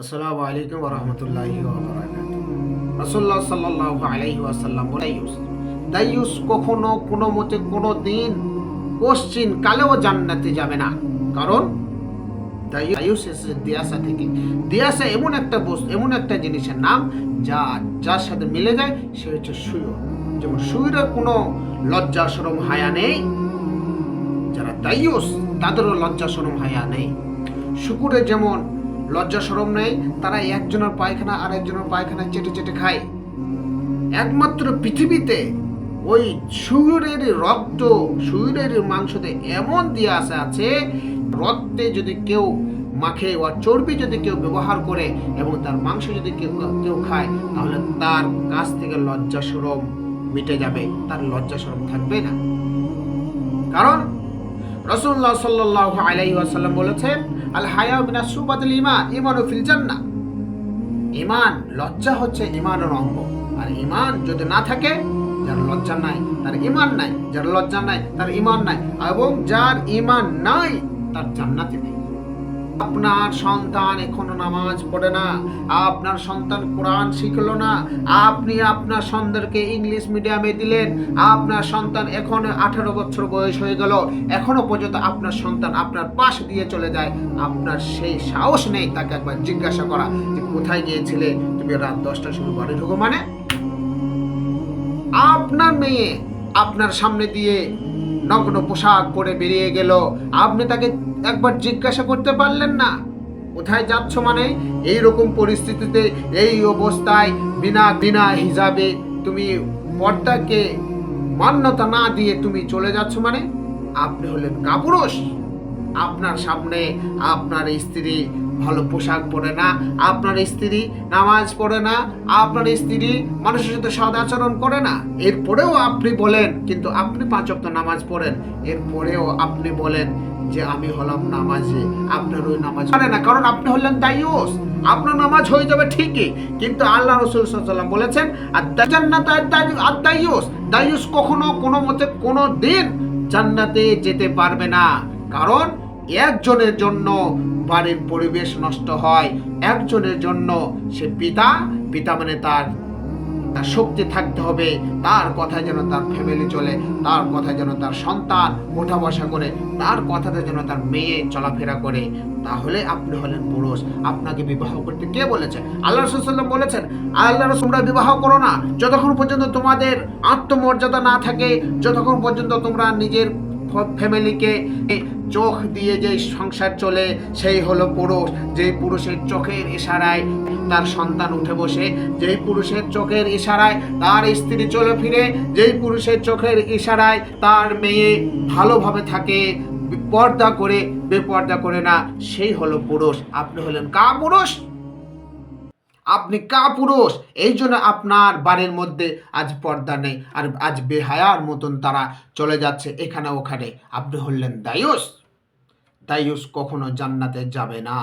আসসালামু আলাইকুম ওয়া রাহমাতুল্লাহি ওয়া বারাকাতুহু। রাসূলুল্লাহ সাল্লাল্লাহু আলাইহি ওয়াসাল্লাম বলেন, দাইয়ুস কখনো কোনো মতে কোনো দিন কোশ্চিন কালেও জান্নাতে যাবে না। কারণ দাইয়ুস এসেছে দিয়াসা থেকে। দিয়াসা এমন একটা বস্তু, এমন একটা জিনিসের নাম যার সাথে মিলে যায় সে হচ্ছে সুয়র। যেমন সুয়রের কোনো লজ্জা শরম হায়া নেই, যারা দাইয়ুস তাদেরও লজ্জা শরম হায়া নেই। শুকুরের যেমন লজ্জা শরম নেই, তারা একজনের পায়খানা আর একজনের পায়খানা চেটে চেটে খায়। একমাত্র পৃথিবীতে ওই শুয়োরের রক্ত, শুয়োরের মাংসতে এমন দিয়ে আসা আছে, রক্তে যদি কেউ মাখে ও চর্বি যদি কেউ ব্যবহার করে এবং তার মাংস যদি কেউ খায়, তাহলে তার কাছ থেকে লজ্জা শরম মিটে যাবে, তার লজ্জা শরম থাকবে না। কারণ রাসূলুল্লাহ সাল্লাল্লাহু আলাইহি ওয়াসাল্লাম বলেছেন, আল হায়া মিনাস সুবাতিল ঈমান, ঈমানু ফিল জান্নাহ। ঈমান, লজ্জা হচ্ছে ঈমানের অঙ্গ। আর ঈমান যদি না থাকে, যার লজ্জা নাই তার ঈমান নাই, যার লজ্জা নাই তার ঈমান নাই, এবং যার ঈমান নাই তার জান্নাতে নেই। আপনার সন্তান এখনো নামাজ পড়ে না, আপনার সন্তান কোরআন শিখলো না, আপনি আপনার সন্তানকে ইংলিশ মিডিয়ামে দিলেন, আপনার সন্তান এখন 18 বছর বয়স হয়ে গেল, এখনো পর্যন্ত আপনার সন্তান আপনার পাশ দিয়ে চলে যায়, আপনার সেই সাহস নেই তাকে একবার জিজ্ঞাসা করা যে কোথায় গিয়েছিলে, তুমি রাত 10টার সময় বাড়ি ঢুকো। মানে আপনার মেয়ে আপনার সামনে দিয়ে নগ্ন পোশাক পরে বেরিয়ে গেল, আপনি তাকে একবার জিজ্ঞাসা করতে পারলেন না কোথায় যাচ্ছ। মানে এই রকম পরিস্থিতিতে, এই অবস্থায় বিনা বিনা হিজাবে তুমি পর্দাকে মান্যতা না দিয়ে তুমি চলে যাচ্ছ, মানে আপনি হলেন কাপুরুষ। আপনার সামনে আপনার স্ত্রী ভালো পোশাক পরে না, আপনার স্ত্রী নামাজ পড়ে না, আপনার স্ত্রী মানুষের সাথে সদাচরণ করে না, এরপরেও আপনি বলেন, কিন্তু আপনি 5 ওয়াক্ত নামাজ পড়েন, এরপরেও আপনি বলেন যে আমি হলাম নামাজি। আপনার ওই নামাজ পারে না, কারণ আপনি হলেন দাইয়ুস। আপনার নামাজ হয়ে যাবে ঠিকই, কিন্তু আল্লাহ রাসূল সাল্লাল্লাহু আলাইহি ওয়াসাল্লাম বলেছেন, আদ-জান্নাত আদ-দাইয়ুস, দাইয়ুস কখনো কোনো মতে কোনো দিন জান্নাতে যেতে পারবে না। কারণ একজনের জন্য বাড়ির পরিবেশ নষ্ট হয়, একজনের জন্য সে পিতা মানে তার শক্তি থাকতে হবে, তার কথায় যেন তার ফ্যামিলি চলে, তার কথায় যেন তার সন্তান ওঠা বসা করে, তার কথাতে যেন তার মেয়ে চলাফেরা করে। তাহলে আপনি হলেন পুরুষ। আপনাকে বিবাহ করতে কে বলেছে? আল্লাহ রাসূল সাল্লাল্লাহু আলাইহি ওয়াসাল্লাম বলেছেন, আল্লাহ রাসূল, তোমরা বিবাহ করো না যতক্ষণ পর্যন্ত তোমাদের আত্মমর্যাদা না থাকে, যতক্ষণ পর্যন্ত তোমরা নিজের ফ্যামিলিকে চোখ দিয়ে যে সংসার চলে সেই হলো পুরুষ। যেই পুরুষের চোখের ইশারায় তার সন্তান উঠে বসে, যেই পুরুষের চোখের ইশারায় তার স্ত্রী চলে ফিরে, যেই পুরুষের চোখের ইশারায় তার মেয়ে ভালোভাবে থাকে, পর্দা করে বেপর্দা করে না, সেই হলো পুরুষ। আপনি হলেন কাপুরুষ, আপনি কাপুরুষ। এই জন্য আপনার বাড়ির মধ্যে আজ পর্দা নেই, আর আজ বেহায়ার মতন তারা চলে যাচ্ছে এখানে ওখানে। আপনি হলেন দাইয়ুস। দাইয়ুস কখনো জান্নাতে যাবে না।